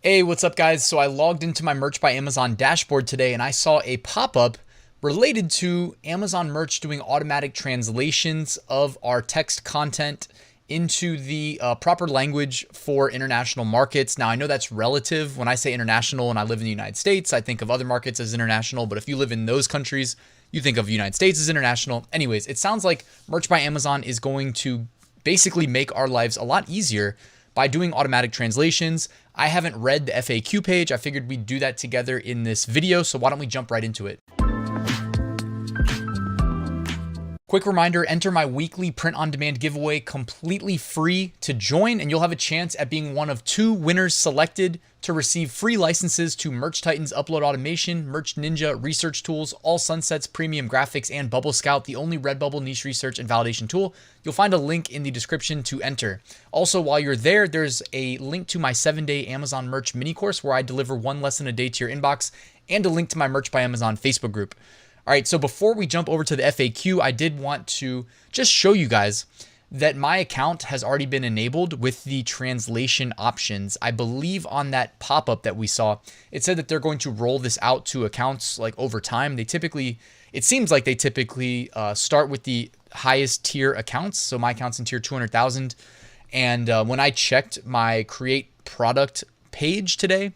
Hey, what's up guys? So I logged into my Merch by Amazon dashboard today and I saw a pop-up related to Amazon Merch doing automatic translations of our text content into the proper language for international markets. Now I know that's relative. When I say international and I live in the United States, I think of other markets as international, but if you live in those countries, you think of the United States as international. Anyways, it sounds like Merch by Amazon is going to basically make our lives a lot easier by doing automatic translations. I haven't read the FAQ page. I figured we'd do that together in this video, so why don't we jump right into it? Quick reminder, enter my weekly print-on-demand giveaway completely free to join, and you'll have a chance at being one of 2 winners selected to receive free licenses to Merch Titan's Upload Automation, Merch Ninja, Research Tools, All Sunsets, Premium Graphics, and Bubble Scout, the only Redbubble niche research and validation tool. You'll find a link in the description to enter. Also, while you're there, there's a link to my 7-day Amazon Merch mini course where I deliver 1 lesson a day to your inbox, and a link to my Merch by Amazon Facebook group. All right, so before we jump over to the FAQ, I did want to just show you guys that my account has already been enabled with the translation options. I believe on that pop-up that we saw, it said that they're going to roll this out to accounts like over time. It seems like they typically start with the highest tier accounts. So my account's in tier 200,000. And when I checked my create product page today,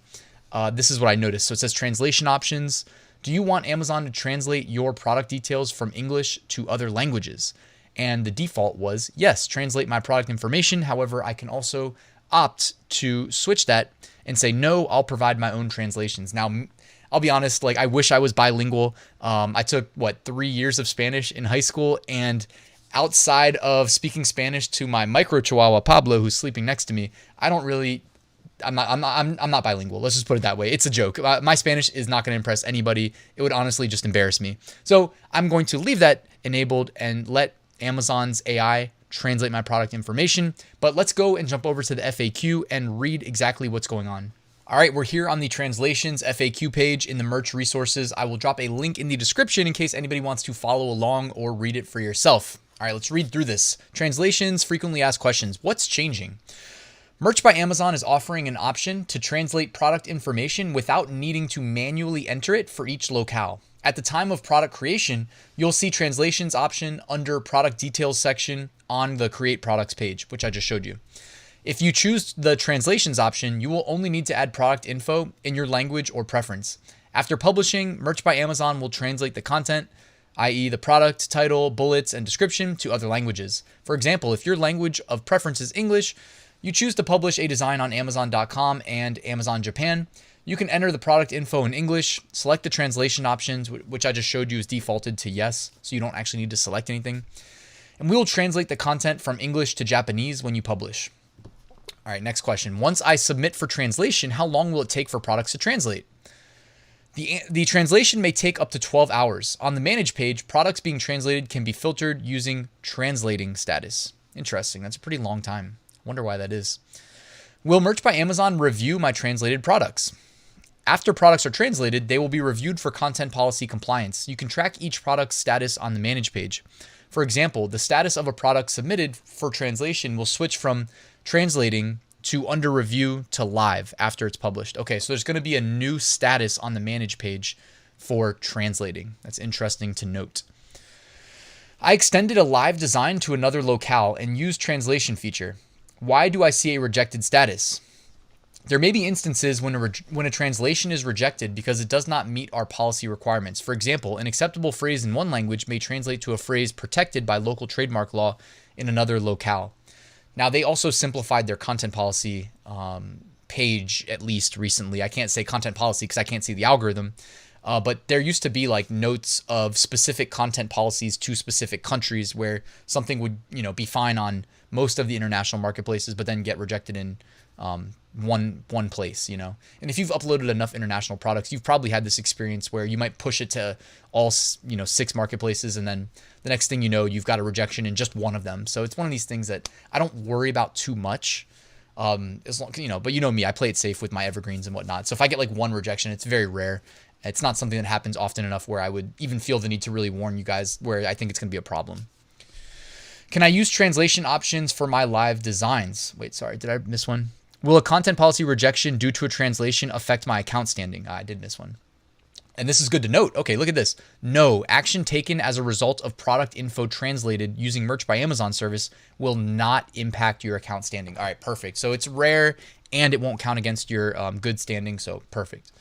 this is what I noticed. So it says translation options. Do you want Amazon to translate your product details from English to other languages? And the default was yes, translate my product information. However, I can also opt to switch that and say, no, I'll provide my own translations. Now, I'll be honest, like I wish I was bilingual. I took 3 years of Spanish in high school, and outside of speaking Spanish to my micro chihuahua Pablo, who's sleeping next to me, I'm not bilingual. Let's just put it that way. It's a joke. My Spanish is not going to impress anybody. It would honestly just embarrass me. So I'm going to leave that enabled and let Amazon's AI translate my product information. But let's go and jump over to the FAQ and read exactly what's going on. All right, we're here on the translations FAQ page in the merch resources. I will drop a link in the description in case anybody wants to follow along or read it for yourself. All right, let's read through this. Translations, frequently asked questions. What's changing? Merch by Amazon is offering an option to translate product information without needing to manually enter it for each locale. At the time of product creation, you'll see translations option under product details section on the create products page, which I just showed you. If you choose the translations option, you will only need to add product info in your language or preference. After publishing, Merch by Amazon will translate the content, i.e. the product, title, bullets, and description to other languages. For example, if your language of preference is English, you choose to publish a design on Amazon.com and Amazon Japan, you can enter the product info in English, select the translation options, which I just showed you is defaulted to yes, so you don't actually need to select anything. And we will translate the content from English to Japanese when you publish. All right, next question. Once I submit for translation, how long will it take for products to translate? The translation may take up to 12 hours. On the manage page, products being translated can be filtered using translating status. Interesting, that's a pretty long time. Wonder why that is. Will Merch by Amazon review my translated products? After products are translated, they will be reviewed for content policy compliance. You can track each product's status on the manage page. For example, the status of a product submitted for translation will switch from translating to under review to live after it's published. Okay, so there's going to be a new status on the manage page for translating. That's interesting to note. I extended a live design to another locale and used translation feature. Why do I see a rejected status? There may be instances when a translation is rejected because it does not meet our policy requirements. For example, an acceptable phrase in one language may translate to a phrase protected by local trademark law in another locale. Now, they also simplified their content policy page, at least recently. I can't say content policy because I can't see the algorithm. But there used to be like notes of specific content policies to specific countries where something would, be fine on most of the international marketplaces, but then get rejected in one place, And if you've uploaded enough international products, you've probably had this experience where you might push it to all, 6 marketplaces, and then the next thing you know, you've got a rejection in just one of them. So it's one of these things that I don't worry about too much. As long, but you know me, I play it safe with my evergreens and whatnot. So if I get like one rejection, it's very rare. It's not something that happens often enough where I would even feel the need to really warn you guys where I think it's going to be a problem. Can I use translation options for my live designs? Wait, sorry, did I miss one? Will a content policy rejection due to a translation affect my account standing? I did miss one. And this is good to note. Okay, look at this. No, action taken as a result of product info translated using Merch by Amazon service will not impact your account standing. All right, perfect. So it's rare and it won't count against your good standing. So perfect.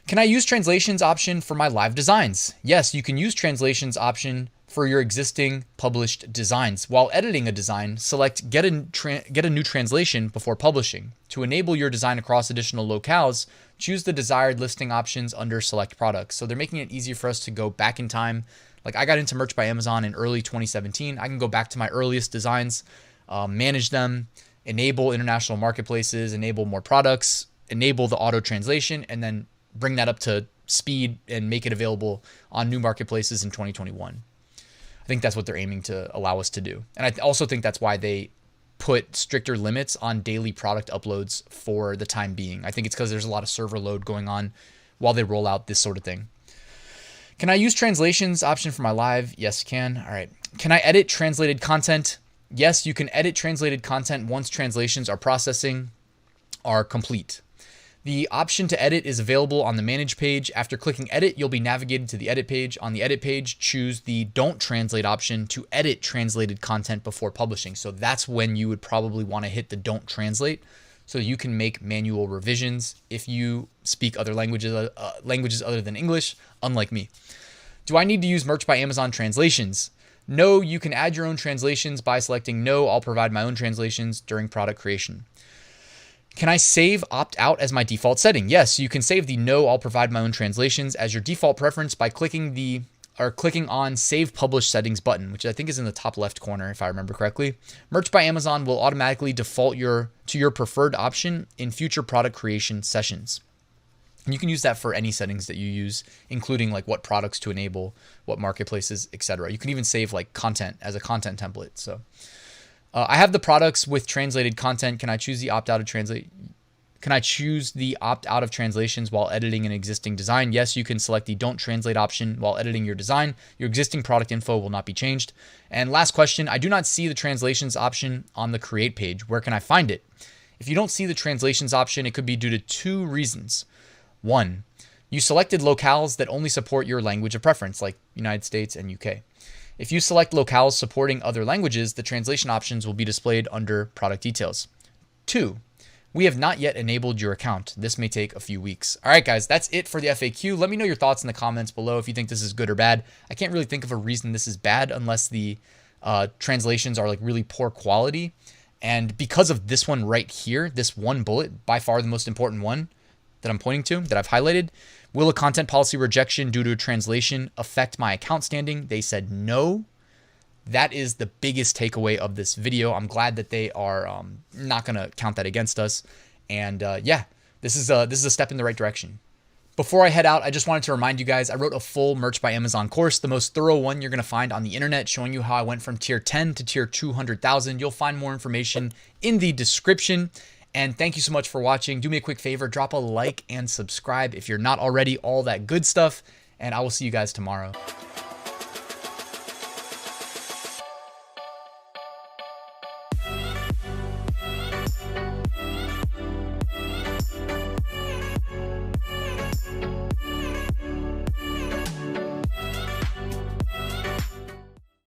Can I use translations option for my live designs? Yes, you can use translations option for your existing published designs. While editing a design, select get a new translation before publishing. To enable your design across additional locales, choose the desired listing options under select products. So they're making it easier for us to go back in time. Like I got into Merch by Amazon in early 2017. I can go back to my earliest designs, manage them, enable international marketplaces, enable more products, enable the auto translation, and then bring that up to speed and make it available on new marketplaces in 2021. I think that's what they're aiming to allow us to do. And I also think that's why they put stricter limits on daily product uploads for the time being. I think it's because there's a lot of server load going on while they roll out this sort of thing. Can I use translations option for my live? Yes, you can. All right. Can I edit translated content? Yes, you can edit translated content once translations are complete. The option to edit is available on the Manage page. After clicking Edit, you'll be navigated to the Edit page. On the Edit page, choose the Don't Translate option to edit translated content before publishing. So that's when you would probably want to hit the Don't Translate so you can make manual revisions if you speak other languages other than English, unlike me. Do I need to use Merch by Amazon translations? No, you can add your own translations by selecting No, I'll provide my own translations during product creation. Can I save opt-out as my default setting? Yes, you can save the No, I'll provide my own translations as your default preference by clicking on Save Publish Settings button, which I think is in the top left corner if I remember correctly. Merch by Amazon will automatically default to your preferred option in future product creation sessions. And you can use that for any settings that you use, including like what products to enable, what marketplaces, etc. You can even save like content as a content template. So I have the products with translated content. Can I choose the opt-out of translate? Can I choose the opt-out of translations while editing an existing design? Yes, you can select the Don't Translate option while editing your design. Your existing product info will not be changed. And last question, I do not see the translations option on the Create page. Where can I find it? If you don't see the translations option, it could be due to two reasons. One, you selected locales that only support your language of preference, like United States and UK. If you select locales supporting other languages, the translation options will be displayed under product details. 2, we have not yet enabled your account. This may take a few weeks. All right, guys, that's it for the FAQ. Let me know your thoughts in the comments below if you think this is good or bad. I can't really think of a reason this is bad unless the translations are like really poor quality. And because of this one right here, this one bullet, by far the most important one that I'm pointing to, that I've highlighted, will a content policy rejection due to a translation affect my account standing? They said no. That is the biggest takeaway of this video. I'm glad that they are not going to count that against us. And yeah, this is a step in the right direction. Before I head out, I just wanted to remind you guys, I wrote a full Merch by Amazon course, the most thorough one you're going to find on the internet, showing you how I went from tier 10 to tier 200,000. You'll find more information in the description. And thank you so much for watching. Do me a quick favor, drop a like and subscribe if you're not already, all that good stuff. And I will see you guys tomorrow.